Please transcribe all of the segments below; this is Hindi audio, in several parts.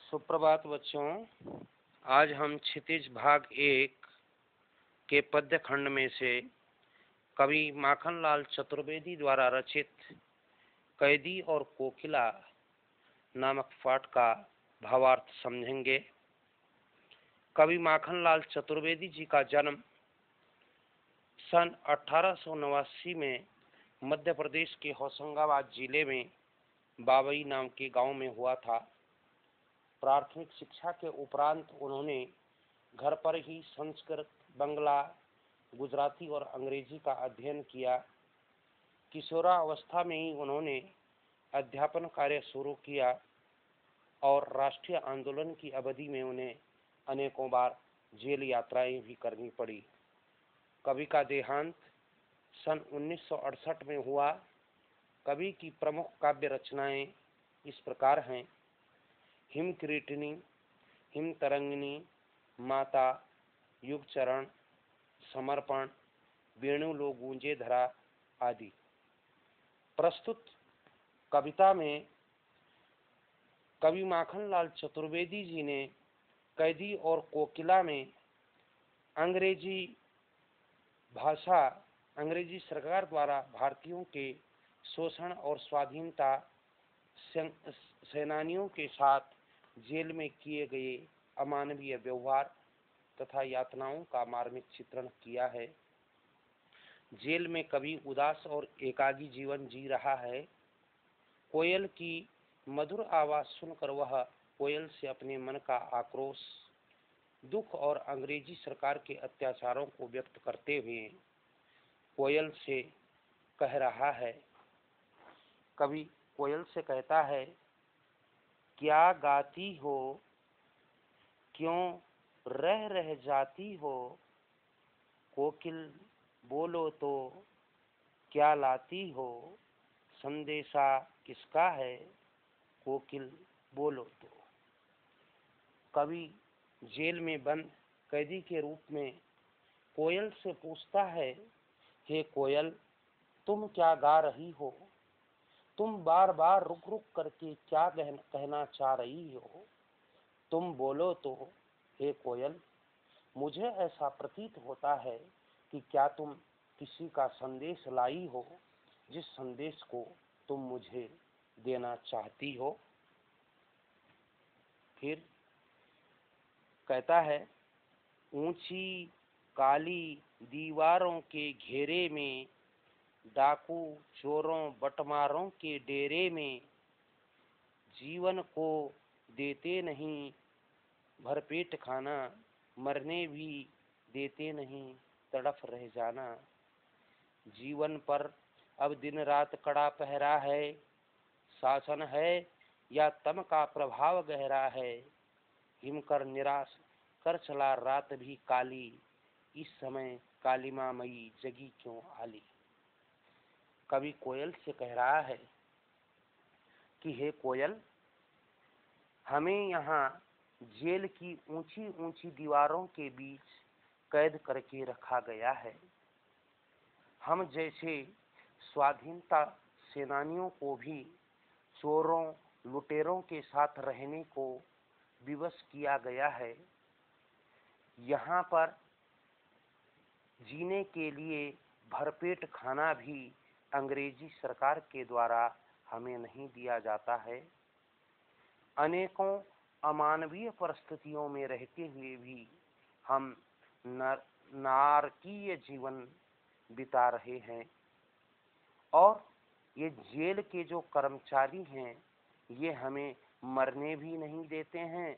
सुप्रभात बच्चों। आज हम क्षितिज भाग 1 के पद्य खंड में से कवि माखनलाल चतुर्वेदी द्वारा रचित कैदी और कोकिला नामक पाठ का भावार्थ समझेंगे। कवि माखनलाल चतुर्वेदी जी का जन्म सन 1889 में मध्य प्रदेश के होशंगाबाद जिले में बाबई नाम के गांव में हुआ था। प्राथमिक शिक्षा के उपरांत उन्होंने घर पर ही संस्कृत, बंगला, गुजराती और अंग्रेजी का अध्ययन किया। किशोरावस्था में ही उन्होंने अध्यापन कार्य शुरू किया और राष्ट्रीय आंदोलन की अवधि में उन्हें अनेकों बार जेल यात्राएं भी करनी पड़ी। कवि का देहांत सन 1968 में हुआ। कवि की प्रमुख काव्य रचनाएं इस प्रकार हैं: हिम किरीटिनी, हिम तरंगिनी, माता, युग चरण, समर्पण, वेणु लो गूंजे धरा आदि। प्रस्तुत कविता में कवि माखनलाल चतुर्वेदी जी ने कैदी और कोकिला में अंग्रेजी सरकार द्वारा भारतीयों के शोषण और स्वाधीनता सेनानियों के साथ जेल में किए गए अमानवीय व्यवहार तथा यातनाओं का मार्मिक चित्रण किया है। जेल में कवि उदास और एकाकी जीवन जी रहा है। कोयल की मधुर आवाज सुनकर वह कोयल से अपने मन का आक्रोश, दुख और अंग्रेजी सरकार के अत्याचारों को व्यक्त करते हुए कोयल से कह रहा है। कवि कोयल से कहता है, क्या गाती हो, क्यों रह रह जाती हो, कोकिल बोलो तो क्या लाती हो, संदेशा किसका है, कोकिल बोलो तो। कवि जेल में बंद कैदी के रूप में कोयल से पूछता है, हे कोयल, तुम क्या गा रही हो? तुम बार बार रुक रुक करके क्या कहना चाह रही हो? तुम बोलो तो हे कोयल। मुझे ऐसा प्रतीत होता है कि क्या तुम किसी का संदेश लाई हो, जिस संदेश को तुम मुझे देना चाहती हो। फिर कहता है, ऊंची काली दीवारों के घेरे में, डाकू चोरों बटमारों के डेरे में, जीवन को देते नहीं भरपेट खाना, मरने भी देते नहीं तड़फ रह जाना। जीवन पर अब दिन रात कड़ा पहरा है, शासन है या तम का प्रभाव गहरा है। हिमकर निराश कर चला रात भी काली, इस समय कालिमा मई जगी क्यों आली। कवि कोयल से कह रहा है कि हे कोयल, हमें यहाँ जेल की ऊंची ऊंची दीवारों के बीच कैद करके रखा गया है। हम जैसे स्वाधीनता सेनानियों को भी चोरों लुटेरों के साथ रहने को विवश किया गया है। यहाँ पर जीने के लिए भरपेट खाना भी अंग्रेजी सरकार के द्वारा हमें नहीं दिया जाता है। अनेकों अमानवीय परिस्थितियों में रहते हुए भी हम नारकीय जीवन बिता रहे हैं। और ये जेल के जो कर्मचारी हैं, ये हमें मरने भी नहीं देते हैं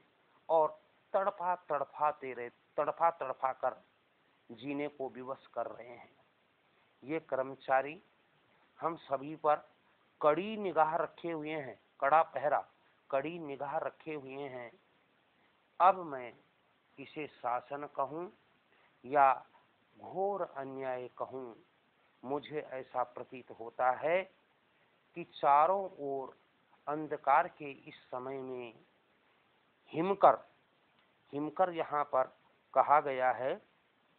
और तड़फा तड़फा कर जीने को विवश कर रहे हैं। ये कर्मचारी हम सभी पर कड़ी निगाह रखे हुए हैं, कड़ा पहरा, कड़ी निगाह रखे हुए हैं। अब मैं इसे शासन कहूं या घोर अन्याय कहूं, मुझे ऐसा प्रतीत होता है कि चारों ओर अंधकार के इस समय में हिमकर यहाँ पर कहा गया है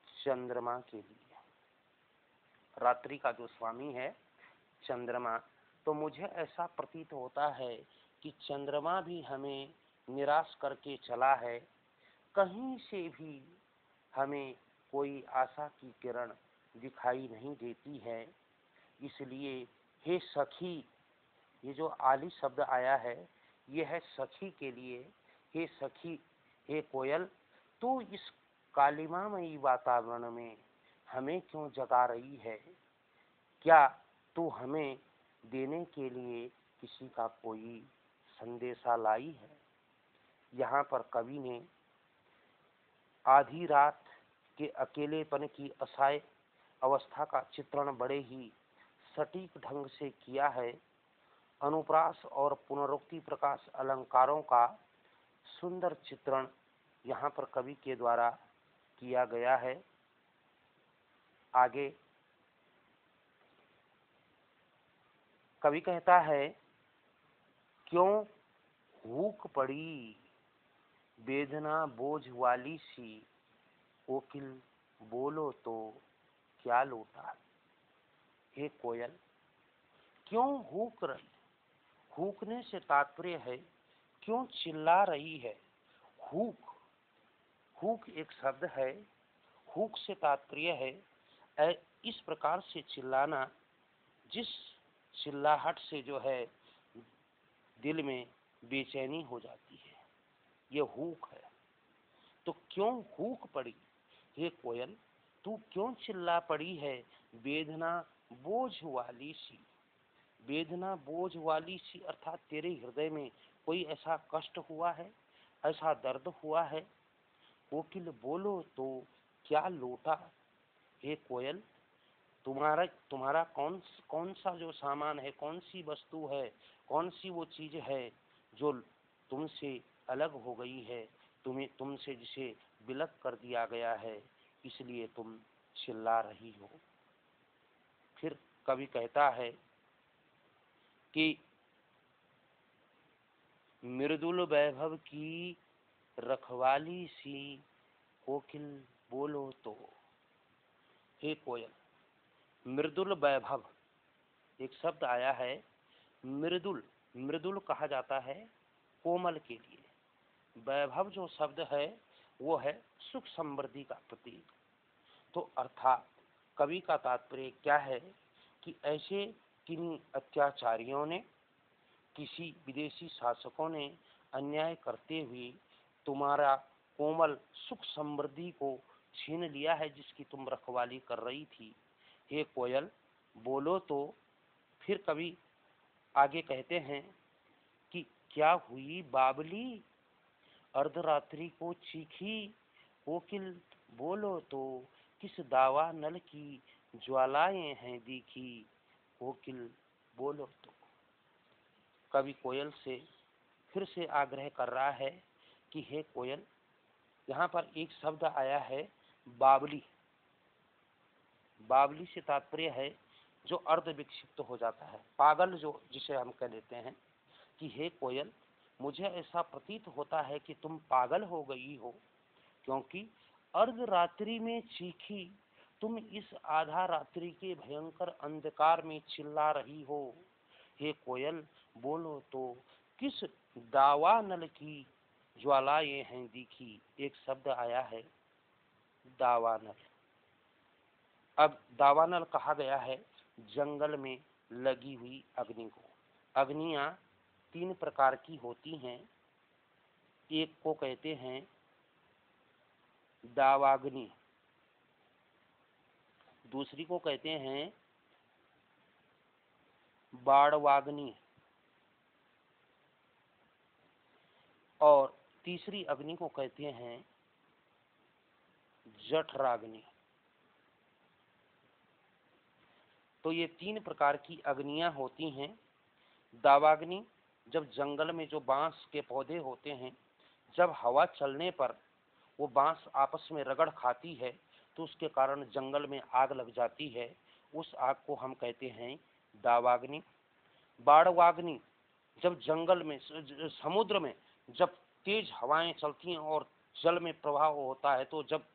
चंद्रमा के लिए। रात्रि का जो स्वामी है चंद्रमा, तो मुझे ऐसा प्रतीत होता है कि चंद्रमा भी हमें निराश करके चला है। कहीं से भी हमें कोई आशा की किरण दिखाई नहीं देती है। इसलिए हे सखी, ये जो आली शब्द आया है ये है सखी के लिए। हे सखी, हे कोयल, तू इस कालिमामयी वातावरण में हमें क्यों जगा रही है? क्या तू हमें देने के लिए किसी का कोई संदेशा लाई है? यहाँ पर कवि ने आधी रात के अकेलेपन की असहाय अवस्था का चित्रण बड़े ही सटीक ढंग से किया है। अनुप्रास और पुनरुक्ति प्रकाश अलंकारों का सुंदर चित्रण यहाँ पर कवि के द्वारा किया गया है। आगे कवि कहता है, क्यों हुक पड़ी वेदना बोझ वाली सी, कोकिल बोलो तो क्या लौटा। हे कोयल, क्यों हुक रही? हुकने से तात्पर्य है क्यों चिल्ला रही है। हुक, हुक एक शब्द है। हुक से तात्पर्य है इस प्रकार से चिल्लाना जिस चिल्लाहट से जो है दिल में बेचैनी हो जाती है, ये हुक है। तो क्यों हुक पड़ी? हे कोयल, तू क्यों चिल्ला पड़ी है वेदना बोझ वाली सी। वेदना बोझ वाली सी अर्थात तेरे हृदय में कोई ऐसा कष्ट हुआ है, ऐसा दर्द हुआ है। कोकिल बोलो तो क्या लौटा। हे कोयल, तुम्हारा तुम्हारा कौन सा जो सामान है, कौन सी वस्तु है, कौन सी वो चीज है जो तुमसे अलग हो गई है, तुमसे जिसे विलग कर दिया गया है, इसलिए तुम चिल्ला रही हो। फिर कवि कहता है कि मृदुल वैभव की रखवाली सी, कोकिल बोलो तो। हे कोयल, मृदुल वैभव एक शब्द आया है। मृदुल, मृदुल कहा जाता है कोमल के लिए। वैभव जो शब्द है वो है सुख समृद्धि का प्रतीक। तो अर्थात कवि का तात्पर्य क्या है कि ऐसे किन्हीं अत्याचारियों ने, किसी विदेशी शासकों ने अन्याय करते हुए तुम्हारा कोमल सुख समृद्धि को छीन लिया है जिसकी तुम रखवाली कर रही थी। हे कोयल बोलो तो। फिर कवि आगे कहते हैं कि क्या हुई बावली अर्धरात्रि को चीखी, कोकिल बोलो तो किस दावा नल की ज्वालाएं हैं दिखी, कोकिल बोलो तो। कवि कोयल से फिर से आग्रह कर रहा है कि हे कोयल, यहाँ पर एक शब्द आया है बावली। बावली से तात्पर्य है जो अर्ध विक्षिप्त हो जाता है, पागल, जो जिसे हम कह देते हैं कि हे कोयल, मुझे ऐसा प्रतीत होता है कि तुम पागल हो गई हो, क्योंकि अर्ध रात्रि में चीखी तुम इस आधा रात्रि के भयंकर अंधकार में चिल्ला रही हो। हे कोयल बोलो तो किस दावा नल की ज्वालाएं हैं दिखी। एक शब्द आया है दावानल। अब दावानल कहा गया है जंगल में लगी हुई अग्नि को। अग्नियां तीन प्रकार की होती हैं। एक को कहते हैं दावाग्नि, दूसरी को कहते हैं बाड़वाग्नि, और तीसरी अग्नि को कहते हैं जठराग्नि। तो ये तीन प्रकार की अग्नियां होती हैं। दावाग्नि, जब जंगल में जो बांस के पौधे होते हैं, जब हवा चलने पर वो बांस आपस में रगड़ खाती है तो उसके कारण जंगल में आग लग जाती है, उस आग को हम कहते हैं दावाग्नि। बाड़वाग्नि, जब जंगल में समुद्र में जब तेज हवाएं चलती हैं और जल में प्रवाह होता है, तो जब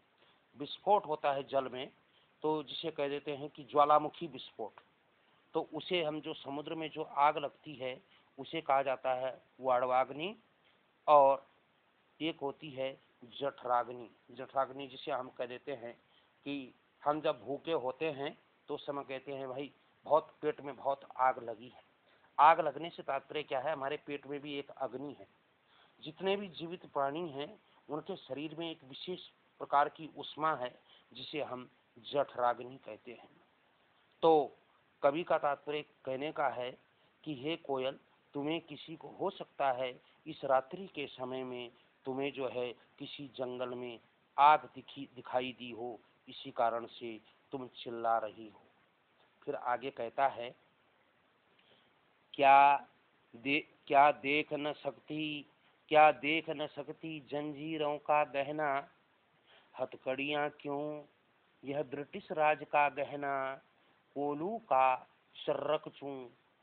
विस्फोट होता है जल में, तो जिसे कह देते हैं कि ज्वालामुखी विस्फोट, तो उसे हम जो समुद्र में जो आग लगती है उसे कहा जाता है वाड़वाग्नि। और एक होती है जठराग्नि। जठराग्नि जिसे हम कह देते हैं कि हम जब भूखे होते हैं तो उस समय कहते हैं भाई बहुत पेट में बहुत आग लगी है। आग लगने से तात्पर्य क्या है, हमारे पेट में भी एक अग्नि है। जितने भी जीवित प्राणी हैं उनके शरीर में एक विशेष प्रकार की ऊष्मा है जिसे हम जठराग्नि कहते हैं। तो कवि का तात्पर्य कहने का है कि हे कोयल, तुम्हें किसी को हो सकता है इस रात्रि के समय में तुम्हें जो है किसी जंगल में आग दिखाई दी हो, इसी कारण से तुम चिल्ला रही हो। फिर आगे कहता है, क्या क्या देख न सकती, क्या देख न सकती जंजीरों का गहना, हथकड़ियां क्यों यह ब्रिटिश राज का गहना, कोलू का शर्रक चूं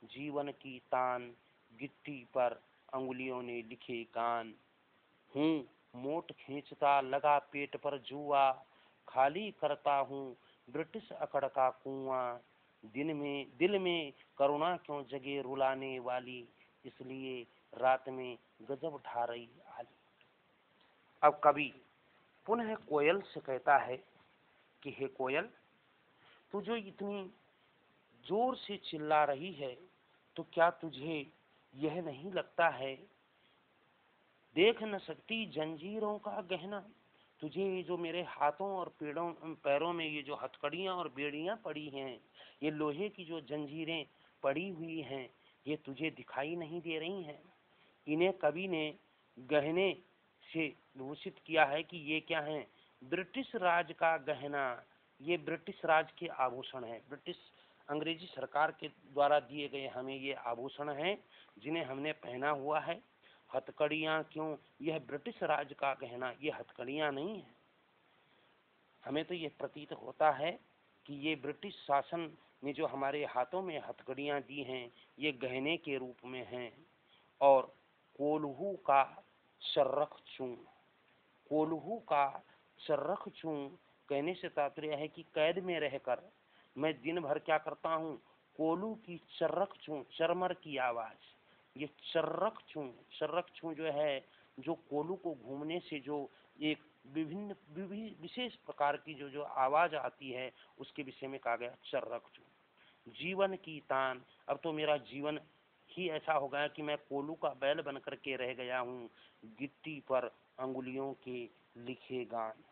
जीवन की तान, गिट्टी पर अंगुलियों ने लिखे गान। हूँ मोट खींचता लगा पेट पर जुआ, खाली करता हूँ ब्रिटिश अकड़ का कुआं, दिल में करुणा क्यों जगे रुलाने वाली, इसलिए रात में गजब ढा रही आली। अब कवि पुनः कोयल से कहता है कि हे कोयल, तू जो इतनी जोर से चिल्ला रही है तो क्या तुझे यह नहीं लगता है, देख न सकती जंजीरों का गहना, तुझे ये जो मेरे हाथों और पैरों में ये जो हथकड़ियां और बेड़ियां पड़ी हैं, ये लोहे की जो जंजीरें पड़ी हुई हैं, ये तुझे दिखाई नहीं दे रही हैं। इन्हें कवि ने गहने से घोषित किया है कि ये क्या है, ब्रिटिश राज का गहना। ये ब्रिटिश राज के आभूषण है, ब्रिटिश अंग्रेजी सरकार के द्वारा दिए गए हमें ये आभूषण हैं जिन्हें हमने पहना हुआ है। हथकड़ियां क्यों, यह ब्रिटिश राज का गहना, ये हथकड़ियां नहीं है। हमें तो ये प्रतीत होता है कि ये ब्रिटिश शासन ने जो हमारे हाथों में हथकड़ियां दी हैं ये गहने के रूप में हैं। और कोल्हू का शर्रख चूं, कोल्हू का शर्रख चूं कहने से तात्पर्य है कि कैद में रहकर मैं दिन भर क्या करता हूँ, कोल्हू की चर्रख चूं, चरमर की आवाज, ये चर्रख चूं जो है, जो कोल्हू को घूमने से जो एक विभिन्न विशेष प्रकार की जो जो आवाज आती है उसके विषय में कहा गया चर्रख चूं। जीवन की तान, अब तो मेरा जीवन ही ऐसा हो गया कि मैं कोल्हू का बैल बन करके रह गया हूँ, गिट्टी पर अंगुलियों के लिखे गान।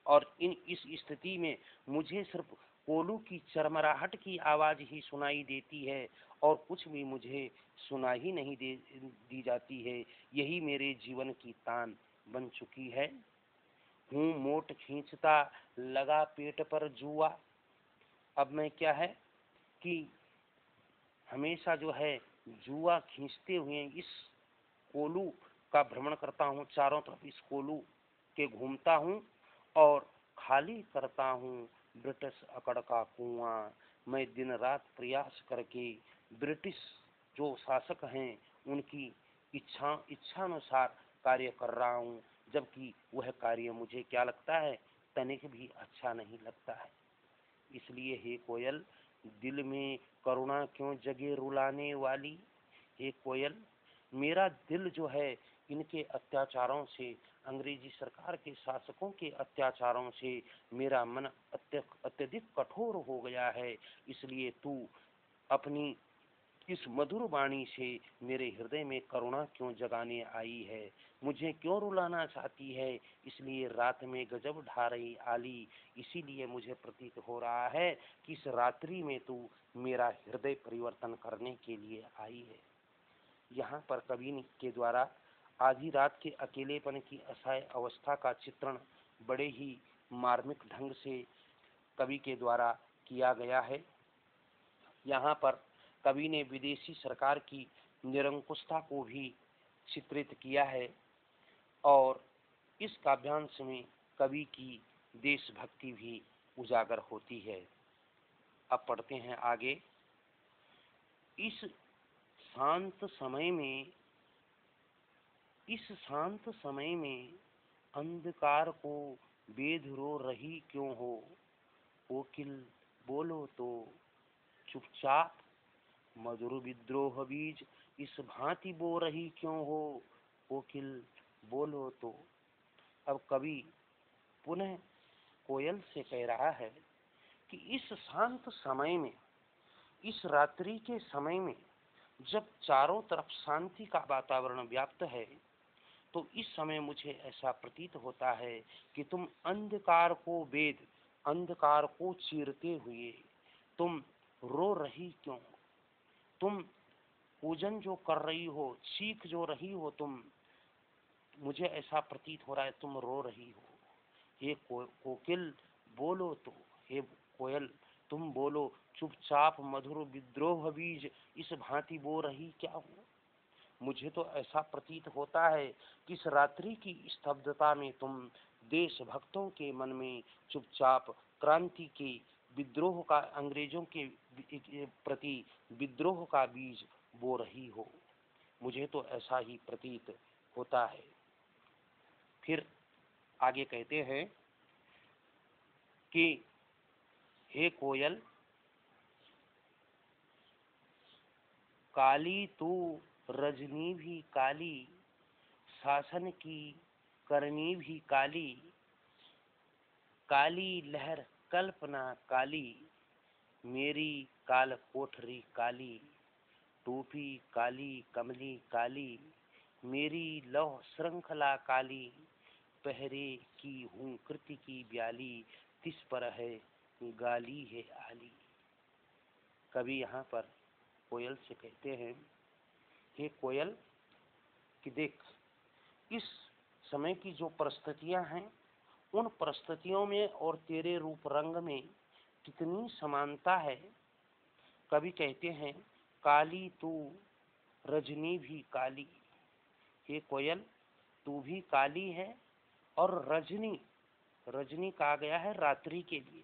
और इस स्थिति में मुझे सिर्फ कोल्हू की चरमराहट की आवाज ही सुनाई देती है और कुछ भी मुझे सुना ही नहीं दी जाती है। यही मेरे जीवन की तान बन चुकी है। हूँ मोट खींचता लगा पेट पर जुआ, अब मैं क्या है कि हमेशा जो है जुआ खींचते हुए इस कोल्हू का भ्रमण करता हूँ, चारों तरफ इस कोल्हू के घूमता हूँ और खाली करता हूँ ब्रिटिश अकड़ का कुआं। मैं दिन रात प्रयास करके ब्रिटिश जो शासक हैं उनकी इच्छानुसार कार्य कर रहा हूँ, जबकि वह कार्य मुझे क्या लगता है, तनिक भी अच्छा नहीं लगता है। इसलिए हे कोयल, दिल में करुणा क्यों जगे रुलाने वाली, हे कोयल, मेरा दिल जो है इनके अत्याचारों से, अंग्रेजी सरकार के शासकों के अत्याचारों से मेरा मन अत्यधिक कठोर हो गया है। इसलिए तू अपनी इस मधुर वाणी से मेरे हृदय में करुणा क्यों जगाने आई है, मुझे क्यों रुलाना चाहती है, इसलिए रात में गजब ढा रही आली। इसीलिए मुझे प्रतीत हो रहा है कि इस रात्रि में तू मेरा हृदय परिवर्तन करने के लिए आई है। यहाँ पर कवि के द्वारा आधी रात के अकेलेपन की असहाय अवस्था का चित्रण बड़े ही मार्मिक ढंग से कवि के द्वारा किया गया है। यहाँ पर कवि ने विदेशी सरकार की निरंकुशता को भी चित्रित किया है और इस काव्यांश में कवि की देशभक्ति भी उजागर होती है। अब पढ़ते हैं आगे। इस शांत समय में अंधकार को बेध रो रही क्यों हो, कोकिल बोलो तो चुपचाप, मधुर विद्रोह बीज इस भांति बो रही क्यों हो, कोकिल बोलो तो। अब कवि पुनः कोयल से कह रहा है कि इस शांत समय में, इस रात्रि के समय में, जब चारों तरफ शांति का वातावरण व्याप्त है, तो इस समय मुझे ऐसा प्रतीत होता है कि तुम अंधकार को वेद, अंधकार को चीरते हुए तुम रो रही क्यों? तुम पूजन जो कर रही हो, चीख जो रही हो तुम, मुझे ऐसा प्रतीत हो रहा है तुम रो रही हो। हे कोकिल बोलो तो, हे कोयल तुम बोलो, चुपचाप मधुर विद्रोह बीज इस भांति बो रही क्या हो? मुझे तो ऐसा प्रतीत होता है कि इस रात्रि की स्तब्धता में तुम देशभक्तों के मन में चुपचाप क्रांति के विद्रोह का, अंग्रेजों के प्रति विद्रोह का बीज बो रही हो। मुझे तो ऐसा ही प्रतीत होता है। फिर आगे कहते हैं कि हे कोयल, काली तू रजनी भी काली, शासन की करनी भी काली, काली लहर कल्पना काली, मेरी काल कोठरी काली, टोपी काली कमली काली, मेरी लौह श्रृंखला काली, पहरे की हूँ कृति की ब्याली, तिस पर है गाली है आली। कवि यहाँ पर कोयल से कहते हैं, हे कोयल कि देख, इस समय की जो परिस्थितियां हैं, उन परिस्थितियों में और तेरे रूप रंग में कितनी समानता है। कवि कहते हैं, काली तू रजनी भी काली। हे कोयल, तू भी काली है और रजनी, रजनी कहा गया है रात्रि के लिए।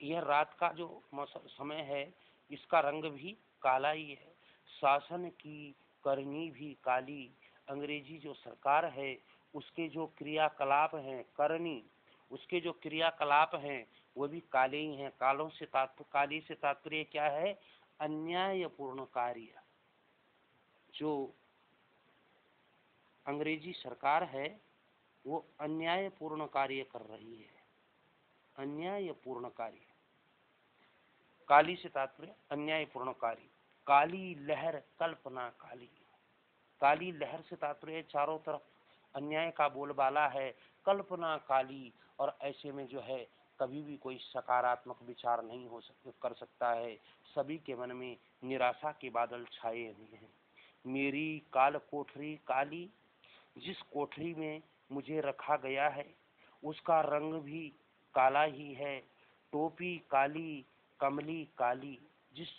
यह रात का जो समय है, इसका रंग भी काला ही है। शासन की करनी भी काली, अंग्रेजी जो सरकार है उसके जो क्रियाकलाप हैं, करनी, उसके जो क्रियाकलाप हैं वो भी काले ही हैं। कालों से काली से तात्पर्य क्या है? अन्यायपूर्ण कार्य। जो अंग्रेजी सरकार है वो अन्यायपूर्ण कार्य कर रही है, अन्यायपूर्ण कार्य। काली से तात्पर्य अन्यायपूर्ण कार्य। काली लहर कल्पना काली, काली लहर से तात्पर्य चारों तरफ अन्याय का बोलबाला है, कल्पना काली। और ऐसे में जो है कभी भी कोई सकारात्मक विचार नहीं कर सकता है। सभी के मन में निराशा के बादल छाए हुए हैं। मेरी काल कोठरी काली, जिस कोठरी में मुझे रखा गया है उसका रंग भी काला ही है। टोपी काली कमली काली, जिस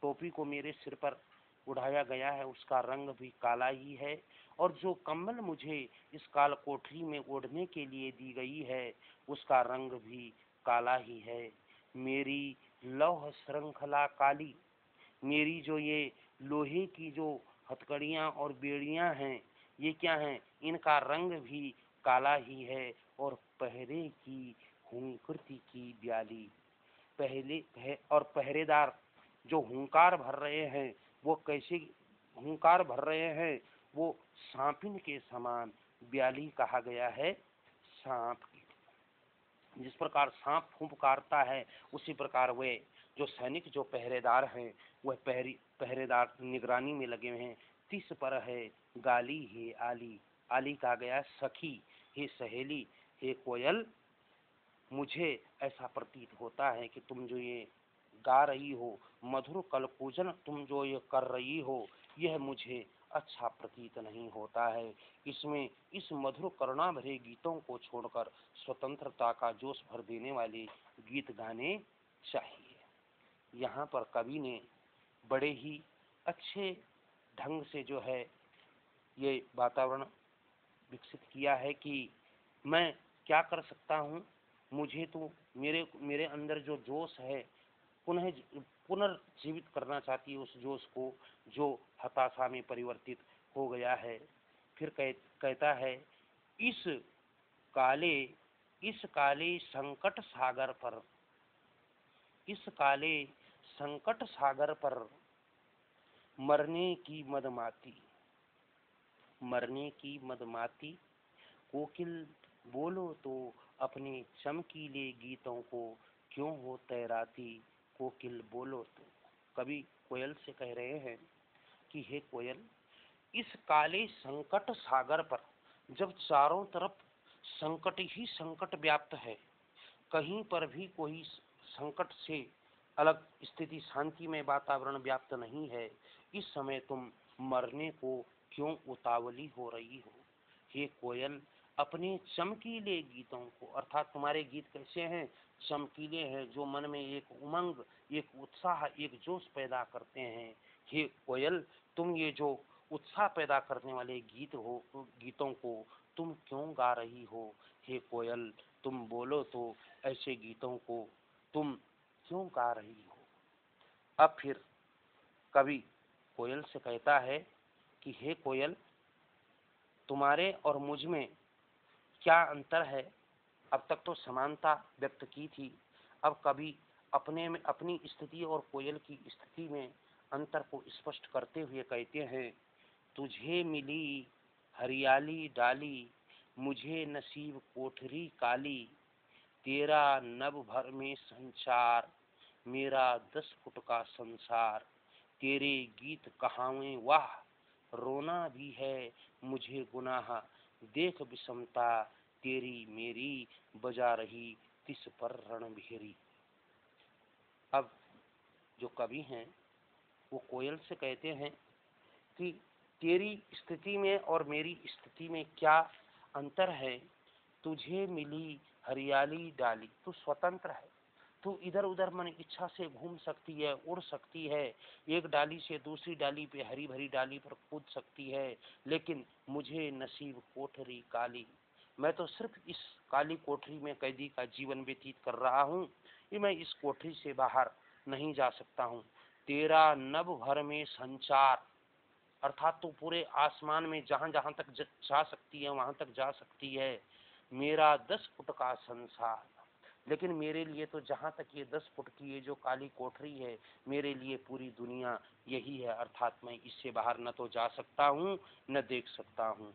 टोपी को मेरे सिर पर उड़ाया गया है उसका रंग भी काला ही है। और जो कम्बल मुझे इस काल कोठरी में ओढ़ने के लिए दी गई है उसका रंग भी काला ही है। मेरी लौह श्रृंखला काली, मेरी जो ये लोहे की जो हथकड़ियाँ और बेड़ियाँ हैं, ये क्या हैं? इनका रंग भी काला ही है। और पहरे की हुंकृति की ब्याली, और पहरेदार जो हुंकार भर रहे हैं वो कैसे हुंकार भर रहे हैं? वो सांपिन के समान। ब्याली कहा गया है सांप की। जिस प्रकार सांप फुंकारता है उसी प्रकार वे जो सैनिक, जो पहरेदार हैं, वह पहरेदार निगरानी में लगे हुए हैं। तिस पर है गाली है आली, आली कहा गया सखी, हे सहेली। हे कोयल, मुझे ऐसा प्रतीत होता है कि तुम जो ये गा रही हो, मधुर कलकूजन तुम जो ये कर रही हो, यह मुझे अच्छा प्रतीत नहीं होता है। इसमें इस मधुर करुणा भरे गीतों को छोड़कर स्वतंत्रता का जोश भर देने वाले गीत गाने चाहिए। यहाँ पर कवि ने बड़े ही अच्छे ढंग से जो है ये वातावरण विकसित किया है कि मैं क्या कर सकता हूँ। मुझे तो मेरे अंदर जो जोश है पुनर्जीवित करना चाहती है, उस जोश को जो हताशा में परिवर्तित हो गया है। फिर कहता है, इस काले संकट सागर पर, इस काले संकट सागर पर मरने की मदमाती, मरने की मदमाती, कोकिल बोलो तो अपने चमकीले गीतों को क्यों हो तैराती, कोकिल बोलो तो। कवि कोयल से कह रहे हैं कि हे कोयल, इस काले संकट सागर पर जब चारों तरफ संकट ही संकट व्याप्त है, कहीं पर भी कोई संकट से अलग स्थिति, शांति में वातावरण व्याप्त नहीं है, इस समय तुम मरने को क्यों उतावली हो रही हो। हे कोयल, अपने चमकीले गीतों को, अर्थात तुम्हारे गीत कैसे हैं, चमकीले हैं, जो मन में एक उमंग, एक उत्साह, एक जोश पैदा करते हैं। हे कोयल, तुम ये जो उत्साह पैदा करने वाले गीतों को तुम क्यों गा रही हो। हे कोयल, तुम बोलो तो ऐसे गीतों को तुम क्यों गा रही हो। अब फिर कवि कोयल से कहता है कि हे कोयल, तुम्हारे और मुझ में क्या अंतर है। अब तक तो समानता व्यक्त की थी, अब कवि अपने में अपनी स्थिति और कोयल की स्थिति में अंतर को स्पष्ट करते हुए कहते हैं, तुझे मिली हरियाली डाली, मुझे नसीब कोठरी काली, तेरा नभ भर में संचार, मेरा 10 फुट का संसार, तेरे गीत कहावे वाह, रोना भी है मुझे गुनाह, देख विषमता तेरी मेरी, बजा रही तिस पर रणभेरी। अब जो कवि हैं वो कोयल से कहते हैं कि तेरी स्थिति में और मेरी स्थिति में क्या अंतर है। तुझे मिली हरियाली डाली, तू स्वतंत्र है, तू इधर उधर मन इच्छा से घूम सकती है, उड़ सकती है, एक डाली से दूसरी डाली पे, हरी भरी डाली पर कूद सकती है, लेकिन मुझे नसीब कोठरी काली, मैं तो सिर्फ इस काली कोठरी में कैदी का जीवन व्यतीत कर रहा हूँ, ये मैं इस कोठरी से बाहर नहीं जा सकता हूँ। तेरा नभ भर में संचार, अर्थात तू पूरे आसमान में जहां जहां तक जा सकती है वहां तक जा सकती है। मेरा 10 फुट का संसार, लेकिन मेरे लिए तो जहां तक ये 10 फुट की ये जो काली कोठरी है, मेरे लिए पूरी दुनिया यही है, अर्थात मैं इससे बाहर न तो जा सकता हूँ न देख सकता हूँ।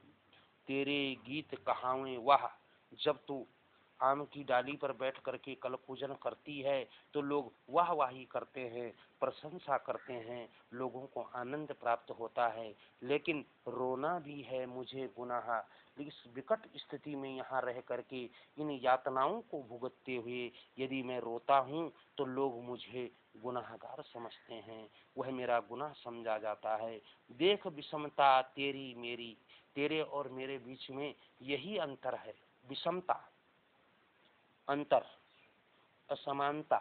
तेरे गीत कहावे वाह, जब तू आम की डाली पर बैठ करके कल पूजन करती है तो लोग वाह वाही करते हैं, प्रशंसा करते हैं, लोगों को आनंद प्राप्त होता है, लेकिन रोना भी है मुझे गुनाह, इस विकट स्थिति में यहाँ रह करके इन यातनाओं को भुगतते हुए यदि मैं रोता हूँ तो लोग मुझे गुनाहगार समझते हैं, वह मेरा गुनाह समझा जाता है। देख विषमता तेरी मेरी, तेरे और मेरे बीच में यही अंतर है, विषमता, अंतर, असमानता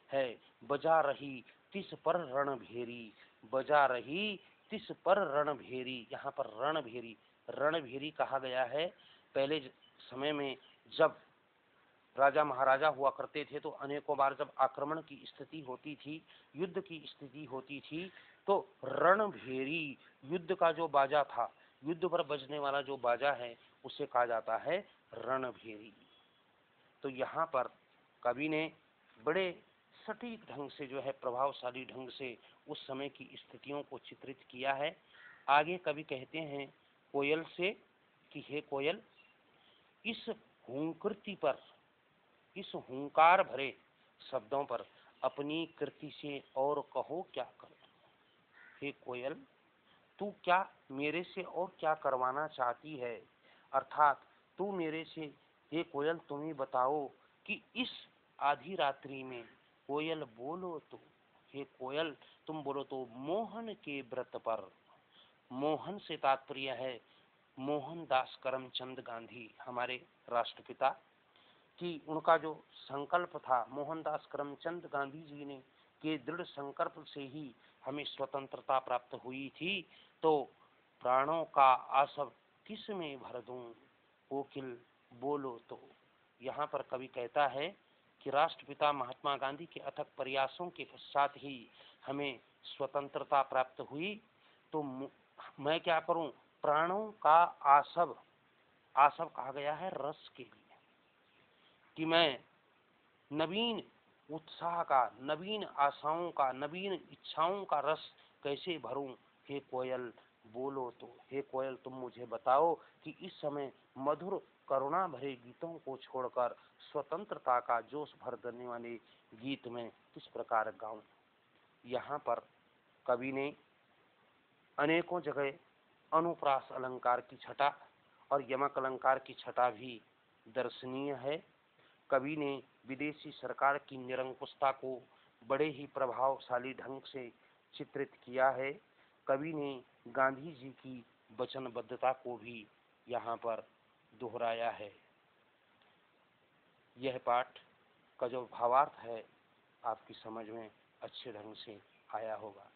है। बजा रही तिस पर रणभेरी, बजा रही तिस पर रणभेरी, यहाँ पर रणभेरी, रणभेरी कहा गया है। पहले समय में जब राजा महाराजा हुआ करते थे तो अनेकों बार जब आक्रमण की स्थिति होती थी, युद्ध की स्थिति होती थी, तो रणभेरी युद्ध का जो बाजा था, युद्ध पर बजने वाला जो बाजा है उसे कहा जाता है रणभेरी। तो यहाँ पर कवि ने बड़े सटीक ढंग से जो है, प्रभावशाली ढंग से उस समय की स्थितियों को चित्रित किया है। आगे कवि कहते हैं कोयल से कि हे कोयल, इस हुंकृति पर, इस हुंकार भरे शब्दों पर अपनी कृति से और कहो क्या कर। हे कोयल, तू क्या मेरे से और क्या करवाना चाहती है, अर्थात तू मेरे से, हे कोयल तुम ही बताओ कि इस आधी रात्रि में, कोयल बोलो तो, हे कोयल तुम बोलो तो मोहन के व्रत पर, मोहन से तात्पर्य है मोहनदास करमचंद गांधी, हमारे राष्ट्रपिता, कि उनका जो संकल्प था, मोहनदास करमचंद गांधी जी ने के दृढ़ संकल्प से ही हमें स्वतंत्रता प्राप्त हुई थी। तो प्राणों का आसव किस में भर दूं, कोकिल बोलो तो। यहाँ पर कवि कहता है कि राष्ट्रपिता महात्मा गांधी के अथक प्रयासों के पश्चात ही हमें स्वतंत्रता प्राप्त हुई, तो मैं क्या करूं, प्राणों का आसव, आसव कहा गया है रस के लिए, कि मैं नवीन उत्साह का, नवीन आशाओं का, नवीन इच्छाओं का रस कैसे भरूं। हे कोयल बोलो तो। हे कोयल, तुम मुझे बताओ कि इस समय मधुर करुणा भरे गीतों को छोड़कर स्वतंत्रता का जोश भर देने वाले गीत में किस प्रकार गाऊं। यहाँ पर कवि ने अनेकों जगह अनुप्रास अलंकार की छटा और यमक अलंकार की छटा भी दर्शनीय है। कवि ने विदेशी सरकार की निरंकुशता को बड़े ही प्रभावशाली ढंग से चित्रित किया है। कवि ने गांधी जी की वचनबद्धता को भी यहाँ पर दोहराया है। यह पाठ का जो भावार्थ है आपकी समझ में अच्छे ढंग से आया होगा।